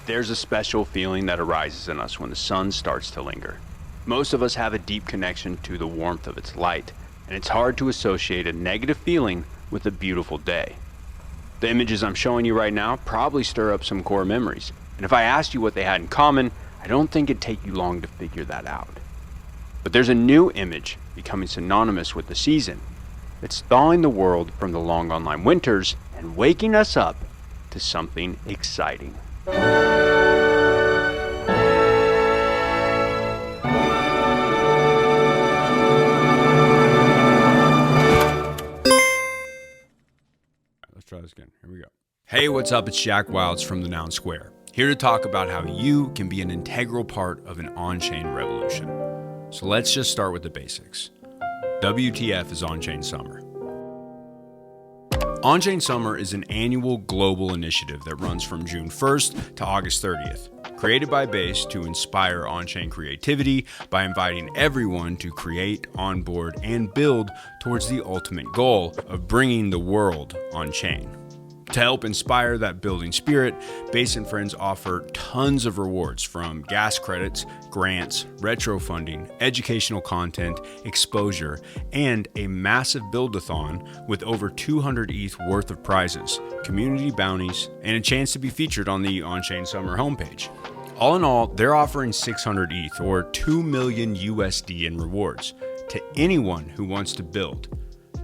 There's a special feeling that arises in us when the sun starts to linger. Most of us have a deep connection to the warmth of its light, and it's hard to associate a negative feeling with a beautiful day. The images I'm showing you right now probably stir up some core memories, and if I asked you what they had in common, I don't think it'd take you long to figure that out. But there's a new image becoming synonymous with the season. It's thawing the world from the long online winters and waking us up to something exciting. Let's try this again. Here we go. Hey, what's up? It's JackWyldes from the Noun Square, here to talk about how you can be an integral part of an on-chain revolution. So let's just start with the basics. WTF is Onchain Summer. Onchain Summer is an annual global initiative that runs from June 1st to August 30th, created by Base to inspire on-chain creativity by inviting everyone to create, onboard, and build towards the ultimate goal of bringing the world on-chain. To help inspire that building spirit, Base and Friends offer tons of rewards from gas credits, grants, retro funding, educational content, exposure, and a massive build-a-thon with over 200 ETH worth of prizes, community bounties, and a chance to be featured on the Onchain Summer homepage. All in all, they're offering 600 ETH or 2 million USD in rewards to anyone who wants to build.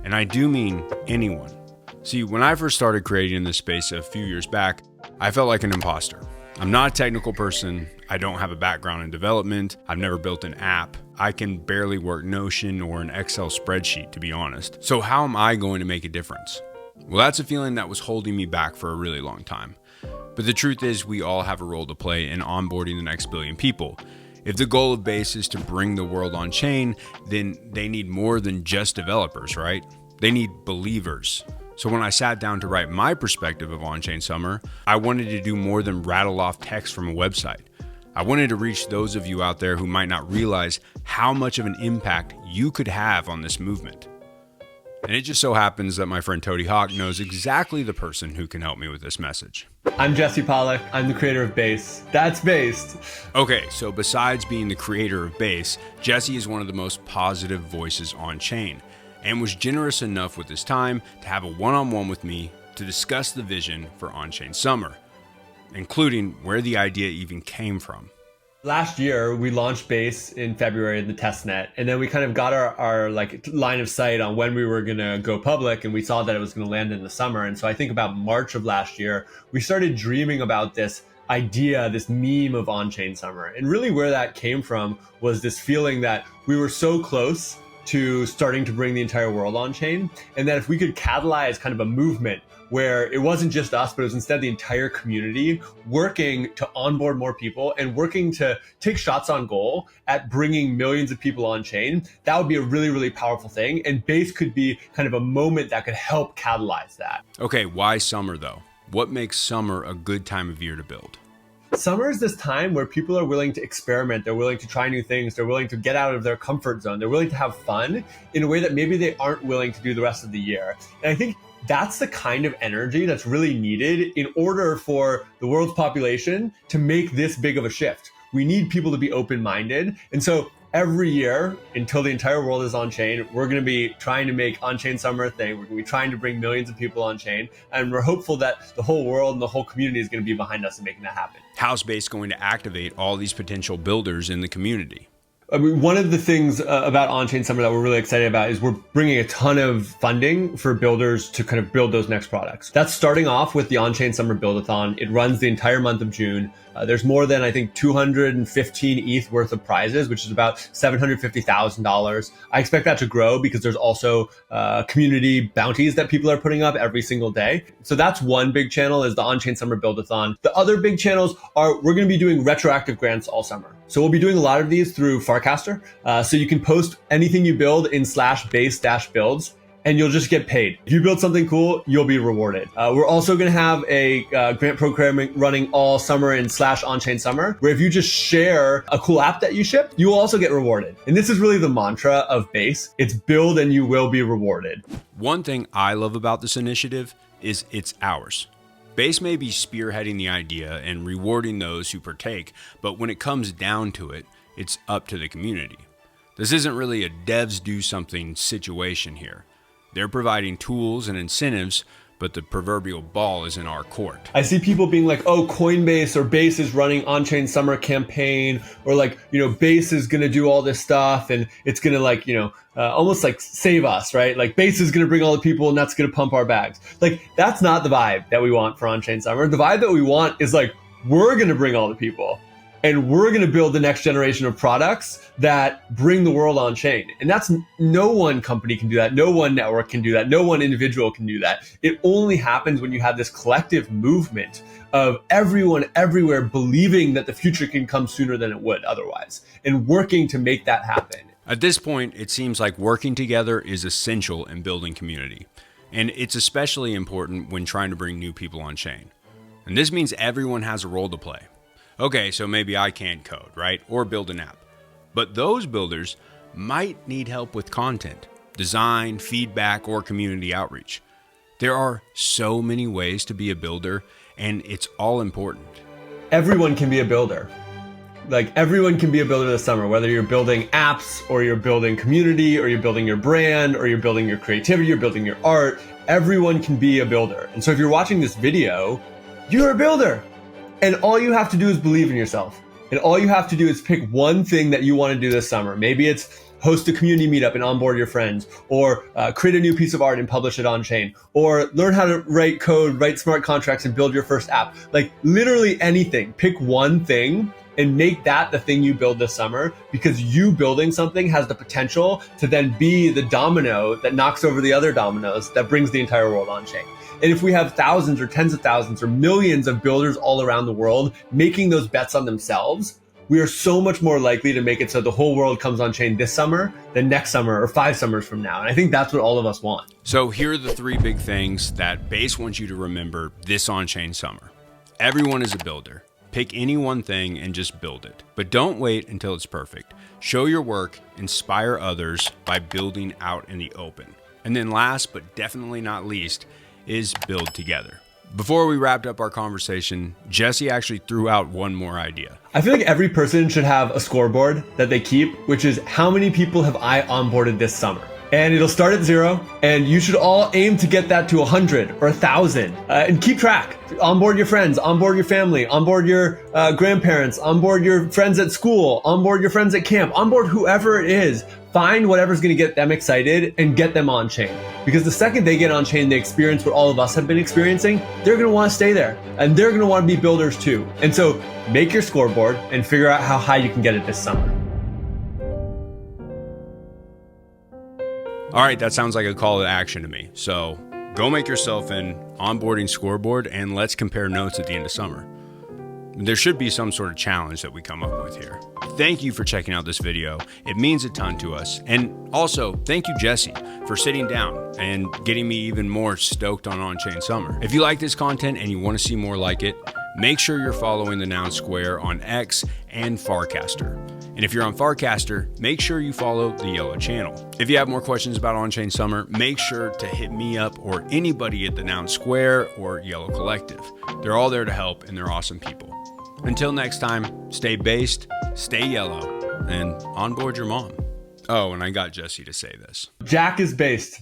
And I do mean anyone. See, when I first started creating in this space a few years back, I felt like an imposter. I'm not a technical person. I don't have a background in development. I've never built an app. I can barely work Notion or an Excel spreadsheet, to be honest. So how am I going to make a difference? Well, that's a feeling that was holding me back for a really long time. But the truth is, we all have a role to play in onboarding the next billion people. If the goal of Base is to bring the world on chain, then they need more than just developers, right? They need believers. So when I sat down to write my perspective of Onchain Summer, I wanted to do more than rattle off text from a website. I wanted to reach those of you out there who might not realize how much of an impact you could have on this movement. And it just so happens that my friend To OutiTaᵛ knows exactly the person who can help me with this message. I'm Jesse Pollak. I'm the creator of Base. That's Based. Okay, so besides being the creator of Base, Jesse is one of the most positive voices on chain, and was generous enough with his time to have a one-on-one with me to discuss the vision for Onchain Summer, including where the idea even came from. Last year, we launched Base in February in the testnet, and then we kind of got our line of sight on when we were going to go public, and we saw that it was going to land in the summer. And so I think about March of last year, we started dreaming about this idea, this meme of Onchain Summer. And really where that came from was this feeling that we were so close to starting to bring the entire world on chain, and that if we could catalyze kind of a movement where it wasn't just us, but it was instead the entire community working to onboard more people and working to take shots on goal at bringing millions of people on chain, that would be a really, really powerful thing. And Base could be kind of a moment that could help catalyze that. Okay, why summer though? What makes summer a good time of year to build? Summer is this time where people are willing to experiment, they're willing to try new things, they're willing to get out of their comfort zone, they're willing to have fun in a way that maybe they aren't willing to do the rest of the year. And I think that's the kind of energy that's really needed in order for the world's population to make this big of a shift. We need people to be open-minded. And so every year, until the entire world is on chain, we're going to be trying to make Onchain Summer a thing. We're going to be trying to bring millions of people on chain. And we're hopeful that the whole world and the whole community is going to be behind us in making that happen. How's Base going to activate all these potential builders in the community? I mean, one of the things about Onchain Summer that we're really excited about is we're bringing a ton of funding for builders to kind of build those next products. That's starting off with the Onchain Summer Build-a-thon. It runs the entire month of June. There's more than, I think, 215 ETH worth of prizes, which is about $750,000. I expect that to grow because there's also community bounties that people are putting up every single day. So that's one big channel, is the Onchain Summer Build-a-thon. The other big channels are, we're going to be doing retroactive grants all summer. So we'll be doing a lot of these through Farcaster. So you can post anything you build in /base-builds. And you'll just get paid. If you build something cool, you'll be rewarded. We're also going to have a grant program running all summer in /Onchain Summer, where if you just share a cool app that you ship, you will also get rewarded. And this is really the mantra of Base. It's build and you will be rewarded. One thing I love about this initiative is it's ours. Base may be spearheading the idea and rewarding those who partake, but when it comes down to it, it's up to the community. This isn't really a devs do something situation here. They're providing tools and incentives, but the proverbial ball is in our court. I see people being like, oh, Coinbase or Base is running Onchain Summer campaign, or like, Base is going to do all this stuff and it's going to almost like save us, right? Like Base is going to bring all the people and that's going to pump our bags. Like, that's not the vibe that we want for Onchain Summer. The vibe that we want is like, we're going to bring all the people and we're going to build the next generation of products that bring the world on chain. And that's no one company can do that. No one network can do that. No one individual can do that. It only happens when you have this collective movement of everyone everywhere believing that the future can come sooner than it would otherwise and working to make that happen. At this point, it seems like working together is essential in building community. And it's especially important when trying to bring new people on chain. And this means everyone has a role to play. Okay, so maybe I can't code, right? Or build an app. But those builders might need help with content, design, feedback, or community outreach. There are so many ways to be a builder, and it's all important. Everyone can be a builder. Like, everyone can be a builder this summer, whether you're building apps or you're building community or you're building your brand or you're building your creativity, you're building your art. Everyone can be a builder. And so if you're watching this video, you're a builder. And all you have to do is believe in yourself. And all you have to do is pick one thing that you want to do this summer. Maybe it's host a community meetup and onboard your friends, or create a new piece of art and publish it on chain, or learn how to write code, write smart contracts, and build your first app. Like, literally anything. Pick one thing and make that the thing you build this summer, because you building something has the potential to then be the domino that knocks over the other dominoes that brings the entire world on chain. And if we have thousands or tens of thousands or millions of builders all around the world making those bets on themselves, we are so much more likely to make it so the whole world comes on chain this summer than next summer or 5 summers from now. And I think that's what all of us want. So here are the 3 big things that Base wants you to remember this on-chain summer. Everyone is a builder. Pick any one thing and just build it. But don't wait until it's perfect. Show your work, inspire others by building out in the open. And then last but definitely not least is build together. Before we wrapped up our conversation, Jesse actually threw out one more idea. I feel like every person should have a scoreboard that they keep, which is how many people have I onboarded this summer? And it'll start at 0, and you should all aim to get that to 100 or 1,000, and keep track. Onboard your friends, onboard your family, onboard your grandparents, onboard your friends at school, onboard your friends at camp, onboard whoever it is. Find whatever's going to get them excited and get them on chain. Because the second they get on chain, they experience what all of us have been experiencing, they're going to want to stay there, and they're going to want to be builders too. And so make your scoreboard and figure out how high you can get it this summer. All right, that sounds like a call to action to me. So go make yourself an onboarding scoreboard and let's compare notes at the end of summer. There should be some sort of challenge that we come up with here. Thank you for checking out this video. It means a ton to us. And also, thank you, Jesse, for sitting down and getting me even more stoked on Onchain Summer. If you like this content and you want to see more like it, make sure you're following the Noun Square on X and Farcaster. And if you're on Farcaster, make sure you follow the Yellow channel. If you have more questions about Onchain Summer, make sure to hit me up or anybody at the Noun Square or Yellow Collective. They're all there to help, and they're awesome people. Until next time, stay based, stay yellow, and onboard your mom. Oh, and I got Jesse to say this. Jack is based.